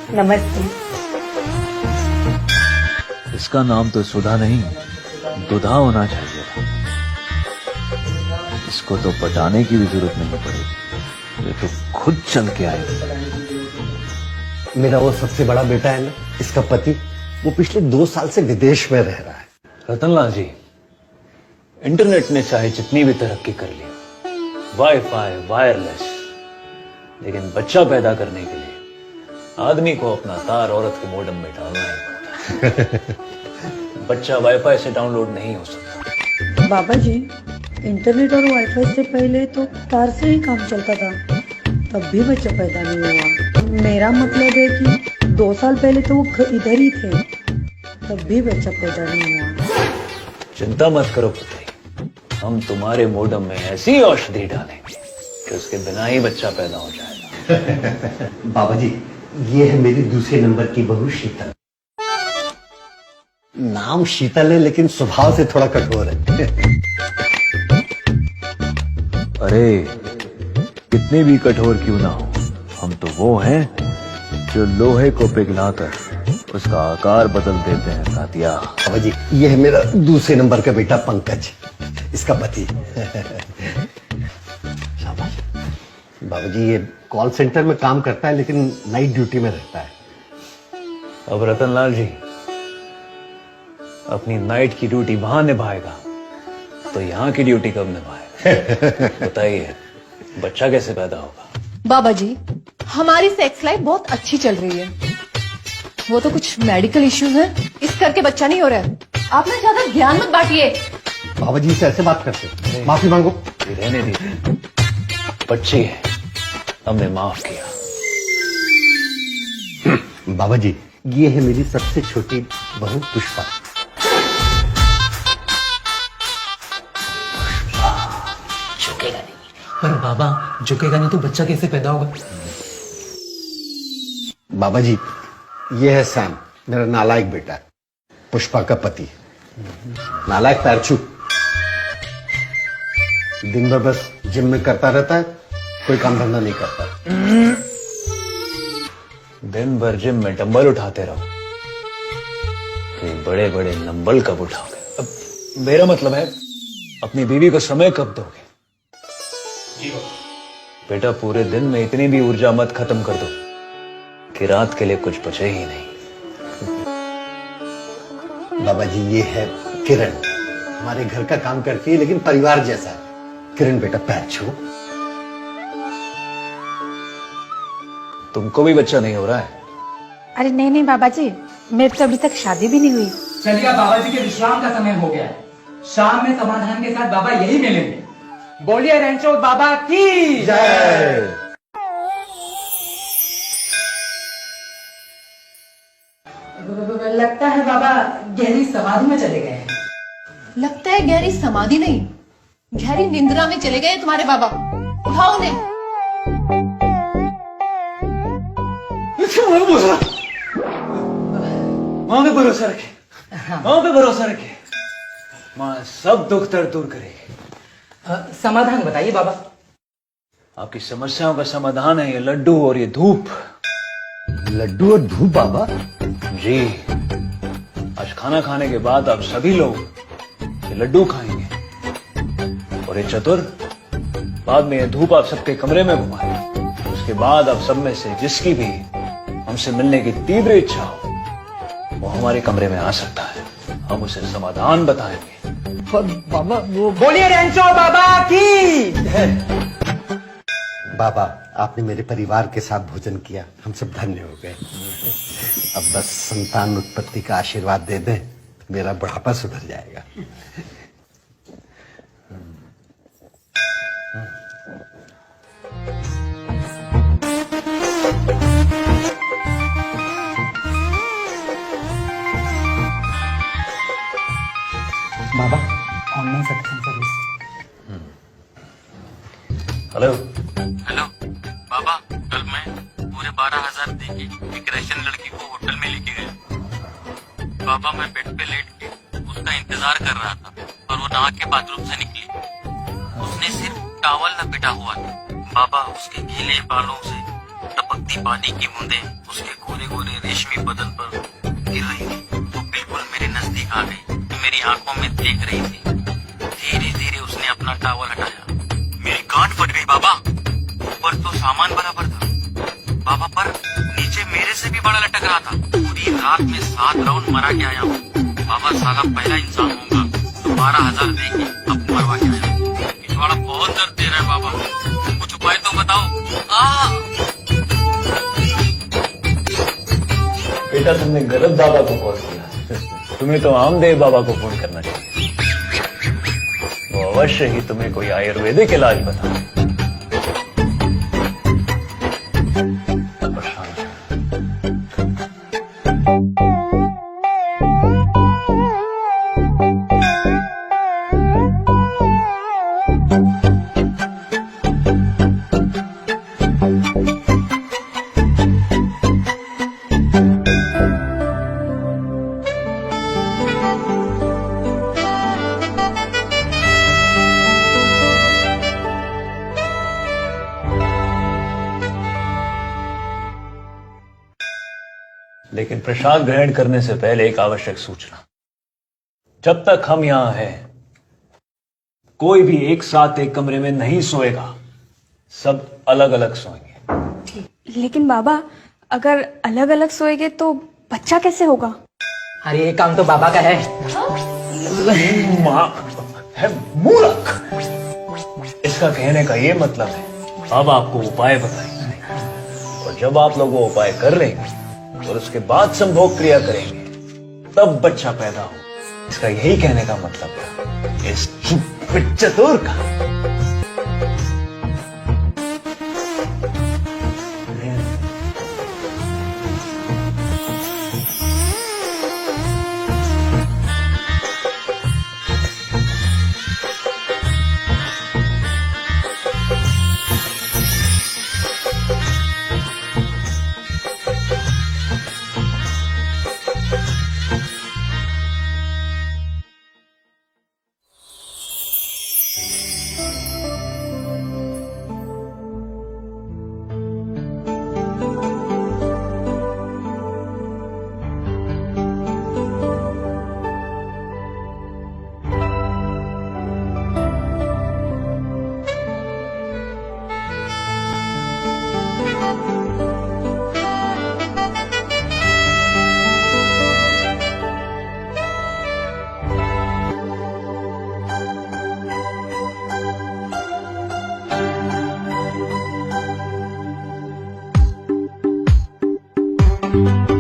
नमस्ते। इसका नाम तो सुधा नहीं दुधा होना चाहिए था। इसको तो पटाने की भी जरूरत नहीं पड़ेगी, ये तो खुद चल के आएगी। मेरा वो सबसे बड़ा बेटा है ना, इसका पति, वो पिछले 2 साल से विदेश में रह रहा है। रतनलाल जी, इंटरनेट ने चाहे जितनी भी तरक्की कर ली, वाईफाई, वायरलेस, लेकिन बच्चा पैदा करने के लिए आदमी को अपना तार औरत के मॉडेम में डालना ही पड़ता। बच्चा वाईफाई से डाउनलोड नहीं हो सकता। बाबा जी, इंटरनेट और वाईफाई से पहले तो तार से ही काम चलता था, तब भी बच्चा पैदा नहीं हुआ। मेरा मतलब है कि 2 साल पहले तो वो इधर ही थे, तब भी बच्चा पैदा नहीं हुआ। चिंता मत करो पुत्री, हम तुम्हारे मॉडेम में ऐसी औषधि डालेंगे कि उसके बिना ही बच्चा पैदा हो जाएगा। बाबा जी, ये है मेरी दूसरे नंबर की बहू शीतल। नाम शीतल है लेकिन स्वभाव से थोड़ा कठोर है। अरे कितने भी कठोर क्यों ना हो, हम तो वो हैं जो लोहे को पिघलाकर उसका आकार बदल देते हैं। साथिया, बाबा जी, ये है मेरा दूसरे नंबर का बेटा पंकज, इसका पति। शाबाश। बाबा जी, ये कॉल सेंटर में काम करता है लेकिन नाइट ड्यूटी में रहता है। अब रतनलाल जी अपनी नाइट की ड्यूटी वहां निभाएगा तो यहाँ की ड्यूटी कब निभाएगा? बताइए, बच्चा कैसे पैदा होगा? बाबा जी, हमारी सेक्स लाइफ बहुत अच्छी चल रही है। वो तो कुछ मेडिकल इश्यूज हैं, इस करके बच्चा नहीं हो रहा है। आप ना ज्यादा ज्ञान मत बांटिए। बाबा जी से ऐसे बात करते, माफी मांगो। रहने दीजिए, बच्ची है, हमने माफ किया। बाबा जी, ये है मेरी सबसे छोटी बहू पुष्पा। झुकेगा नहीं। पर बाबा, झुकेगा नहीं तो बच्चा कैसे पैदा होगा? बाबा जी, ये है सैम, मेरा नालायक बेटा, पुष्पा का पति। नालायक पैरछू, दिन भर बस जिम में करता रहता है, कोई काम धंधा नहीं करता। दिन भर जिम में डंबल उठाते रहो, तो बड़े बड़े नंबल कब उठाओगे? अब मेरा मतलब है, अपनी बीवी को समय कब दोगे? बेटा, पूरे दिन में इतनी भी ऊर्जा मत खत्म कर दो कि रात के लिए कुछ बचे ही नहीं। बाबा जी, ये है किरण, हमारे घर का काम करती है लेकिन परिवार जैसा है। किरण बेटा पैरछू। तुमको भी बच्चा नहीं हो रहा है? अरे नहीं नहीं बाबा जी, मेरी तो अभी तक शादी भी नहीं हुई। चलिए, बाबा जी के विश्राम का समय हो गया है। शाम में समाधान के साथ बाबा यही मिलेंगे। बोलिए रेंचो बाबा की जय। लगता है बाबा गहरी समाधि में चले गए हैं। लगता है गहरी समाधि नहीं, गहरी निंद्रा में चले गए तुम्हारे बाबा। उठाओ उन्हें। माँ पे भरोसा रखे, माँ पे भरोसा रखे, माँ सब दुख दर्द दूर करेगी। समाधान बताइए बाबा। आपकी समस्याओं का समाधान है ये लड्डू और ये धूप। लड्डू और धूप बाबा? जी, आज खाना खाने के बाद आप सभी लोग ये लड्डू खाएंगे और ये चतुर बाद में ये धूप आप सबके कमरे में घुमाएंगे। उसके बाद आप सब में से जिसकी भी हमसे मिलने की तीव्र इच्छा हो, वो हमारे कमरे में आ सकता है, हम उसे समाधान बताएंगे। पर बाबा वो बोलिए रेंचो बाबा की। बाबा, आपने मेरे परिवार के साथ भोजन किया, हम सब धन्य हो गए। अब बस संतान उत्पत्ति का आशीर्वाद दे दें, मेरा बुढ़ापा सुधर जाएगा। बाबा, ऑनलाइन सत्संग सर्विस। हेलो हेलो बाबा, कल मैं पूरे 12,000 देके एक रशियन लड़की को होटल में लेके गया। बाबा, मैं बेड पे लेट के उसका इंतजार कर रहा था और वो नहा के बाथरूम से निकली। उसने सिर्फ टॉवल लपेटा हुआ था। बाबा, उसके गीले बालों से टपकती पानी की बूंदें उसके गोरे गोरे टकरा था, पूरी रात में 7 राउंड मरा के आया हूँ। बाबा साला पहला इंसान होगा तो 12,000 दे के अब मरवा के आया। पिछवाड़ा बहुत दर्द दे रहा है बाबा, कुछ उपाय तो बताओ। बेटा तुमने गलत बाबा को कॉल किया, तुम्हें तो आमदेव बाबा को फोन करना चाहिए। वो अवश्य ही तुम्हें कोई आयुर्वेदिक इलाज बता। लेकिन प्रसाद ग्रहण करने से पहले एक आवश्यक सूचना। जब तक हम यहां हैं, कोई भी एक साथ एक कमरे में नहीं सोएगा, सब अलग अलग सोएंगे। लेकिन बाबा, अगर अलग अलग सोएंगे तो बच्चा कैसे होगा? अरे ये काम तो बाबा का है। है मूर्ख। इसका कहने का ये मतलब है अब आपको उपाय बताएंगे, और जब आप लोग वो उपाय कर लेंगे और उसके बाद संभोग क्रिया करेंगे, तब बच्चा पैदा हो। इसका यही कहने का मतलब है इस चतुर का। Thank you.